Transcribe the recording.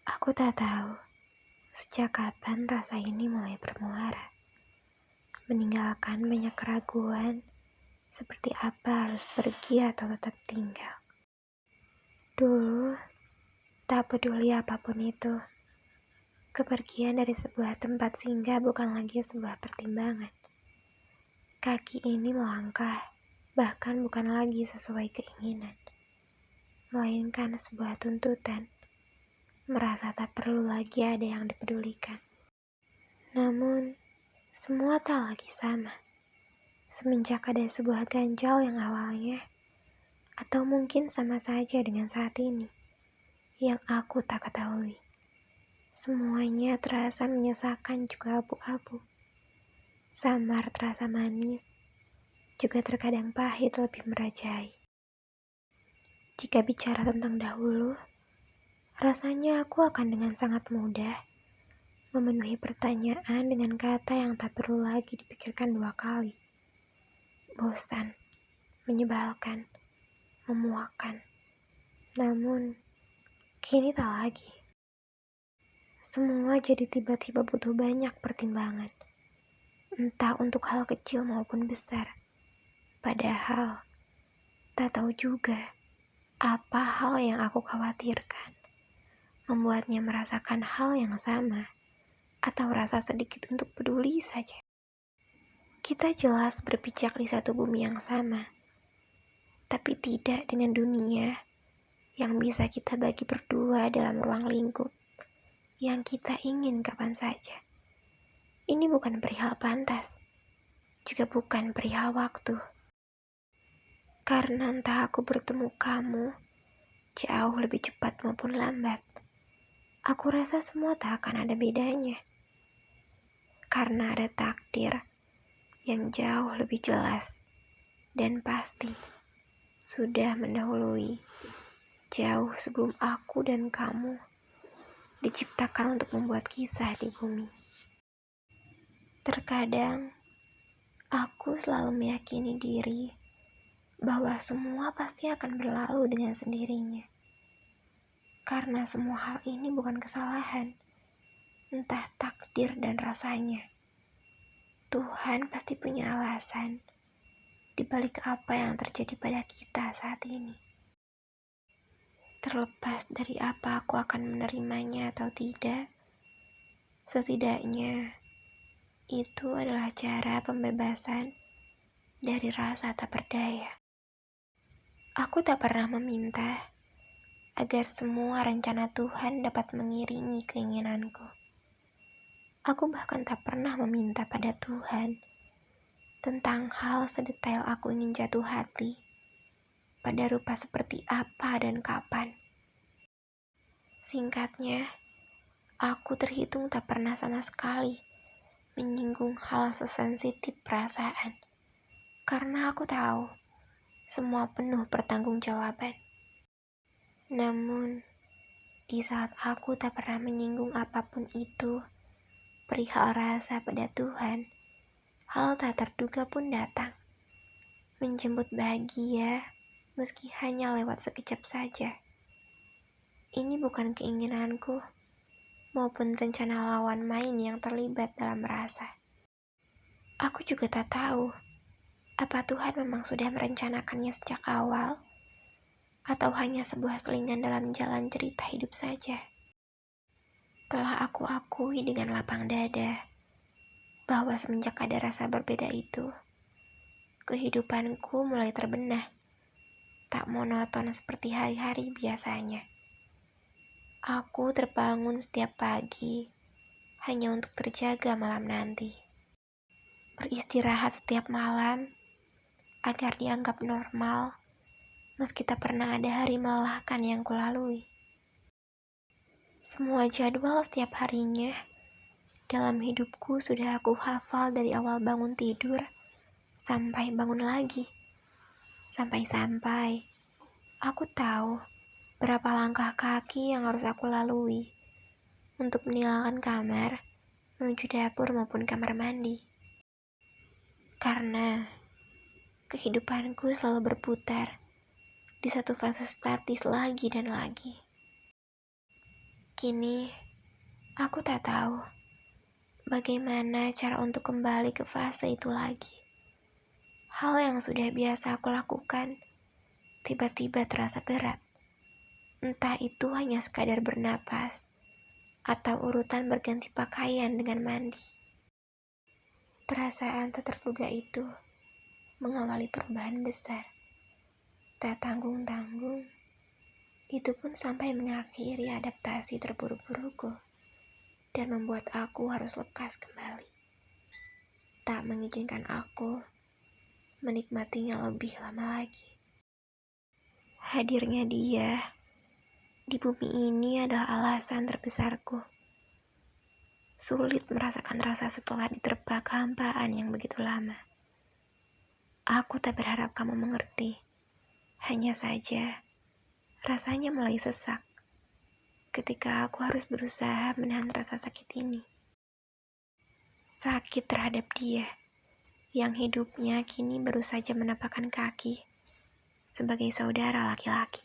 Aku tak tahu sejak kapan rasa ini mulai bermuara, meninggalkan banyak keraguan seperti apa harus pergi atau tetap tinggal. Dulu, tak peduli apapun itu, kepergian dari sebuah tempat singgah bukan lagi sebuah pertimbangan. Kaki ini melangkah, bahkan bukan lagi sesuai keinginan, melainkan sebuah tuntutan. Merasa tak perlu lagi ada yang dipedulikan. Namun, semua tak lagi sama. Semenjak ada sebuah ganjal yang awalnya, atau mungkin sama saja dengan saat ini, yang aku tak ketahui. Semuanya terasa menyesakan juga abu-abu. Samar terasa manis, juga terkadang pahit lebih merajai. Jika bicara tentang dahulu, rasanya aku akan dengan sangat mudah memenuhi pertanyaan dengan kata yang tak perlu lagi dipikirkan dua kali. Bosan, menyebalkan, memuakkan. Namun, kini tak lagi. Semua jadi tiba-tiba butuh banyak pertimbangan. Entah untuk hal kecil maupun besar. Padahal, tak tahu juga apa hal yang aku khawatirkan. Membuatnya merasakan hal yang sama. Atau rasa sedikit untuk peduli saja. Kita jelas berpijak di satu bumi yang sama. Tapi tidak dengan dunia yang bisa kita bagi berdua dalam ruang lingkup yang kita ingin kapan saja. Ini bukan perihal pantas, juga bukan perihal waktu. Karena entah aku bertemu kamu jauh lebih cepat maupun lambat, aku rasa semua tak akan ada bedanya. Karena ada takdir yang jauh lebih jelas dan pasti sudah mendahului jauh sebelum aku dan kamu diciptakan untuk membuat kisah di bumi. Terkadang, aku selalu meyakini diri bahwa semua pasti akan berlalu dengan sendirinya. Karena semua hal ini bukan kesalahan, entah takdir dan rasanya. Tuhan pasti punya alasan di balik apa yang terjadi pada kita saat ini. Terlepas dari apa aku akan menerimanya atau tidak, setidaknya itu adalah cara pembebasan dari rasa tak berdaya. Aku tak pernah meminta agar semua rencana Tuhan dapat mengiringi keinginanku. Aku bahkan tak pernah meminta pada Tuhan tentang hal sedetail aku ingin jatuh hati pada rupa seperti apa dan kapan. Singkatnya, aku terhitung tak pernah sama sekali menyinggung hal sesensitif perasaan. Karena aku tahu, semua penuh pertanggungjawaban. Namun, di saat aku tak pernah menyinggung apapun itu, perihal rasa pada Tuhan, hal tak terduga pun datang. Menjemput bahagia, meski hanya lewat sekejap saja. Ini bukan keinginanku, maupun rencana lawan main yang terlibat dalam rasa. Aku juga tak tahu, apa Tuhan memang sudah merencanakannya sejak awal, atau hanya sebuah selingan dalam jalan cerita hidup saja. Telah aku akui dengan lapang dada, bahwa semenjak ada rasa berbeda itu, kehidupanku mulai terbenah, tak monoton seperti hari-hari biasanya. Aku terbangun setiap pagi, hanya untuk terjaga malam nanti. Beristirahat setiap malam, agar dianggap normal, meski tak pernah ada hari melelahkan yang kulalui. Semua jadwal setiap harinya dalam hidupku sudah aku hafal dari awal bangun tidur sampai bangun lagi. Sampai-sampai aku tahu berapa langkah kaki yang harus aku lalui untuk meninggalkan kamar menuju dapur maupun kamar mandi. Karena kehidupanku selalu berputar di satu fase statis lagi dan lagi. Kini, aku tak tahu bagaimana cara untuk kembali ke fase itu lagi. Hal yang sudah biasa aku lakukan tiba-tiba terasa berat. Entah itu hanya sekadar bernapas atau urutan berganti pakaian dengan mandi. Perasaan tak terduga itu mengawali perubahan besar. Tak tanggung-tanggung, itu pun sampai mengakhiri adaptasi terburu-buruku dan membuat aku harus lekas kembali. Tak mengizinkan aku menikmatinya lebih lama lagi. Hadirnya dia di bumi ini adalah alasan terbesarku. Sulit merasakan rasa setelah diterpa kehampaan yang begitu lama. Aku tak berharap kamu mengerti. Hanya saja, rasanya mulai sesak ketika aku harus berusaha menahan rasa sakit ini. Sakit terhadap dia, yang hidupnya kini baru saja menapakkan kaki sebagai saudara laki-laki.